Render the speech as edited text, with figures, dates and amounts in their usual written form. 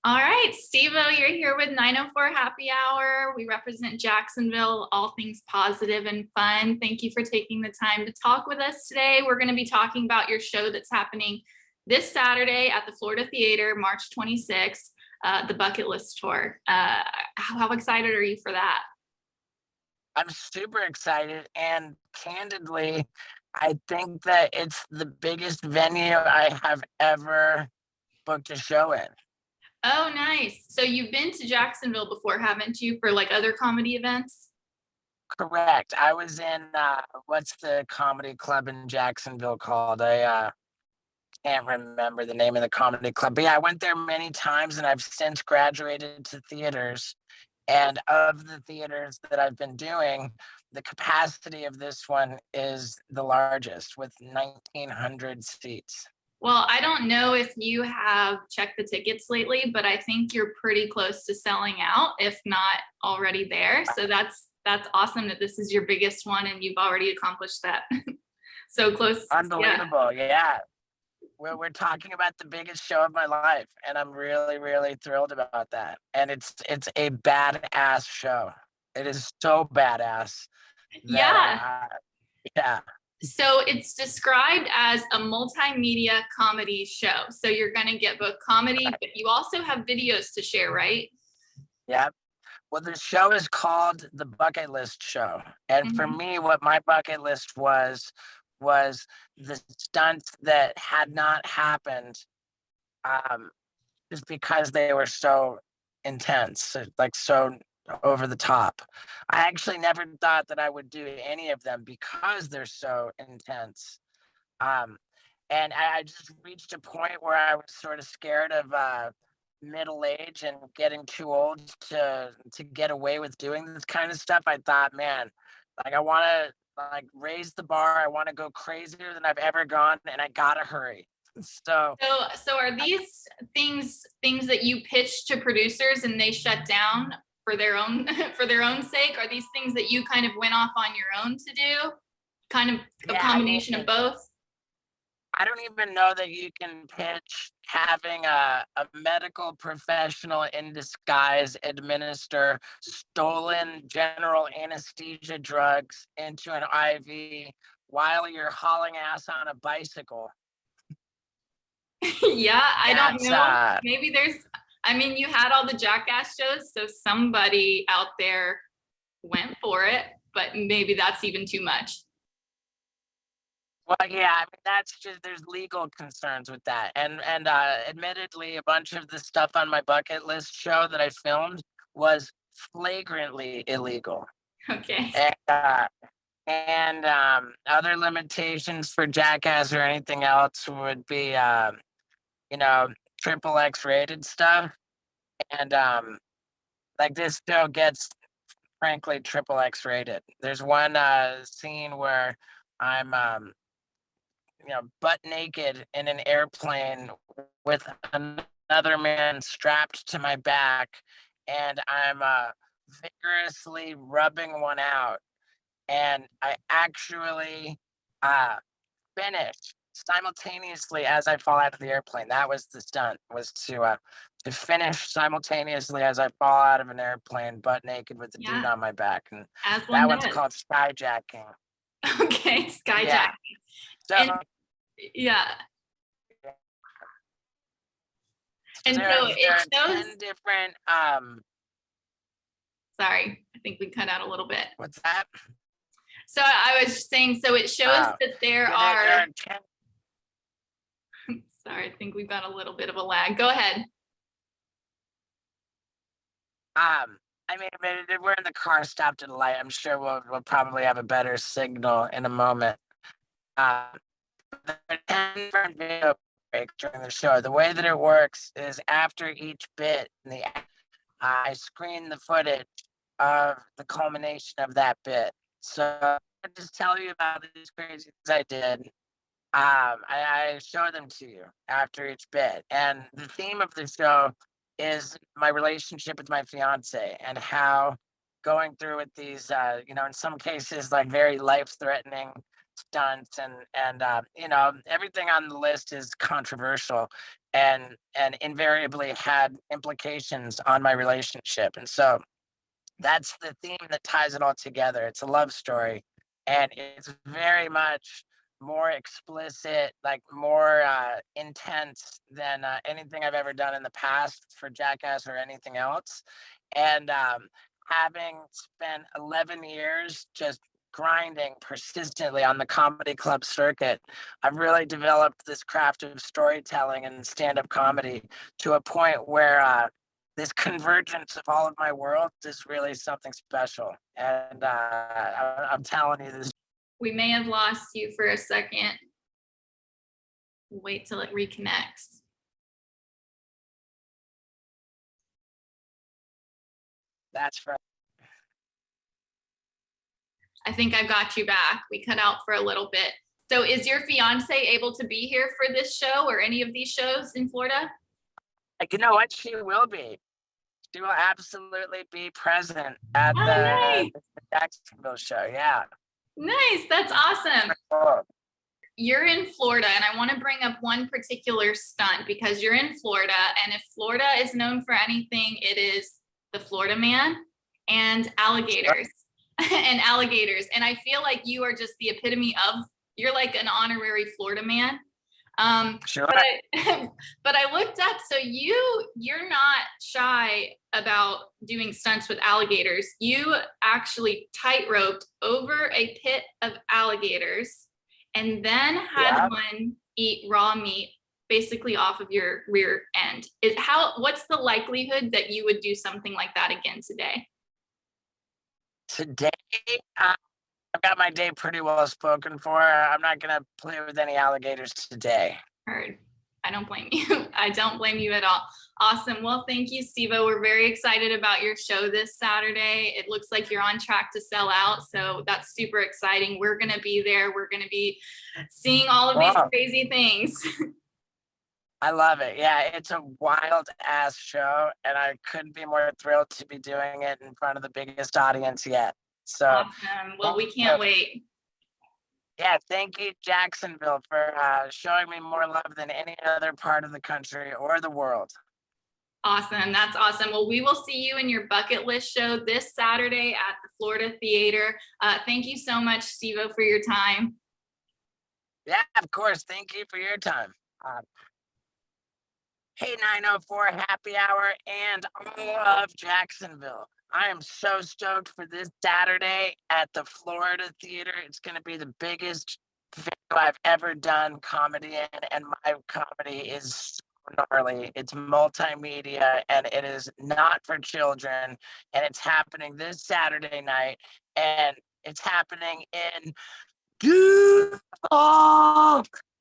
All right, Steve-O, you're here with 904 Happy Hour. We represent Jacksonville, all things positive and fun. Thank you for taking the time to talk with us today. We're going to be talking about your show that's happening this Saturday at the Florida Theater, March 26th, the Bucket List Tour. How excited are you for that? I'm super excited, and candidly, I think that it's the biggest venue I have ever booked a show in. Oh, nice. So you've been to Jacksonville before, haven't you, for like other comedy events? Correct. I was in what's the comedy club in Jacksonville called? I can't remember the name of the comedy club, but yeah, I went there many times, and I've since graduated to theaters. And of the theaters that I've been doing, the capacity of this one is the largest with 1,900 seats. Well, I don't know if you have checked the tickets lately, but I think you're pretty close to selling out, if not already there. So that's awesome that this is your biggest one and you've already accomplished that. So close. Yeah. Unbelievable. Yeah. We're talking about the biggest show of my life, and I'm really, really thrilled about that. And it's a badass show. It is so badass that Yeah. yeah. So it's described as a multimedia comedy show. So you're going to get both comedy, but you also have videos to share, right? Yeah. Well, the show is called The Bucket List Show. And for Mhm. me, what my bucket list was the stunts that had not happened, um, just because they were so intense, like so over the top. I actually never thought that I would do any of them because they're so intense. Um, and I just reached a point where I was sort of scared of middle age and getting too old to get away with doing this kind of stuff. I thought, man, like I want to like raise the bar. I want to go crazier than I've ever gone, and I gotta hurry. So So are these things that you pitch to producers and they shut down for their own for their own sake? Are these things that you kind of went off on your own to do? Kind of a yeah, combination of both? I don't even know that you can pitch having a medical professional in disguise administer stolen general anesthesia drugs into an IV while you're hauling ass on a bicycle. Yeah, I don't That's know. Maybe I mean, you had all the Jackass shows, so somebody out there went for it, but maybe that's even too much. well, yeah, I mean that's just there's legal concerns with that. And admittedly a bunch of the stuff on my bucket list show that I filmed was flagrantly illegal. Okay. And other limitations for Jackass or anything else would be, you know, triple X rated stuff. And like this show gets frankly triple X rated. There's one scene where I'm, butt naked in an airplane with another man strapped to my back, and I'm vigorously rubbing one out. And I actually uh, finish simultaneously as I fall out of the airplane. That was the stunt, was to finish simultaneously as I fall out of an airplane, butt naked with the dude Yeah, on my back, and as one that one's does. called skyjacking. Okay, Yeah. skyjack. And So yeah, and so there it are shows. 10 different Sorry, I think we cut out a little bit. what's that? So I was just saying, so it shows Oh, that there yeah, there are. are 10. Sorry, I think we've got a little bit of a lag. Go ahead. I mean, we're in the car stopped at a light. I'm sure we'll probably have a better signal in a moment. Uh, there are 10 different video breaks during the show. The way that it works is after each bit, I screen the footage of the culmination of that bit. So I just tell you about these crazy things I did. I show them to you after each bit. And the theme of the show is my relationship with my fiance and how going through with these, in some cases, like very life threatening stunts and everything on the list is controversial and invariably had implications on my relationship. And so that's the theme that ties it all together. It's a love story, and it's very much more explicit, like more intense than anything I've ever done in the past for Jackass or anything else. And having spent 11 years just grinding persistently on the comedy club circuit, I've really developed this craft of storytelling and stand-up comedy to a point where this convergence of all of my worlds is really something special. And I'm telling you this. We may have lost you for a second. Wait till it reconnects. That's right. I think I got you back. We cut out for a little bit. So is your fiance able to be here for this show or any of these shows in Florida? You know what? She will be. She will absolutely be present at Oh, the nice. Jacksonville show. Yeah. Nice. That's awesome. Cool. You're in Florida, and I want to bring up one particular stunt because you're in Florida, and if Florida is known for anything, it is the Florida man and alligators and alligators. And I feel like you are just the epitome of, you're like an honorary Florida man. Sure. But I looked up, so you're not shy about doing stunts with alligators. You actually tight-roped over a pit of alligators and then had one eat raw meat basically off of your rear end. What's the likelihood that you would do something like that again today? Today, I've got my day pretty well spoken for. I'm not going to play with any alligators today. Heard. I don't blame you. I don't blame you at all. Awesome. Well, thank you, Steve-O. We're very excited about your show this Saturday. It looks like you're on track to sell out, so that's super exciting. We're going to be there. We're going to be seeing all of these crazy things. I love it. Yeah, it's a wild ass show, and I couldn't be more thrilled to be doing it in front of the biggest audience yet. So awesome. Well, we can't wait. Yeah, thank you, Jacksonville, for showing me more love than any other part of the country or the world. Awesome. That's awesome. Well, we will see you in your bucket list show this Saturday at the Florida Theater. Thank you so much, Steve-O, for your time. Yeah, of course. Thank you for your time. Hey, 904 Happy Hour and all of Jacksonville. I am so stoked for this Saturday at the Florida Theater. It's going to be the biggest venue I've ever done comedy in, and my comedy is so gnarly. It's multimedia, and it is not for children, and it's happening this Saturday night, and it's happening in beautiful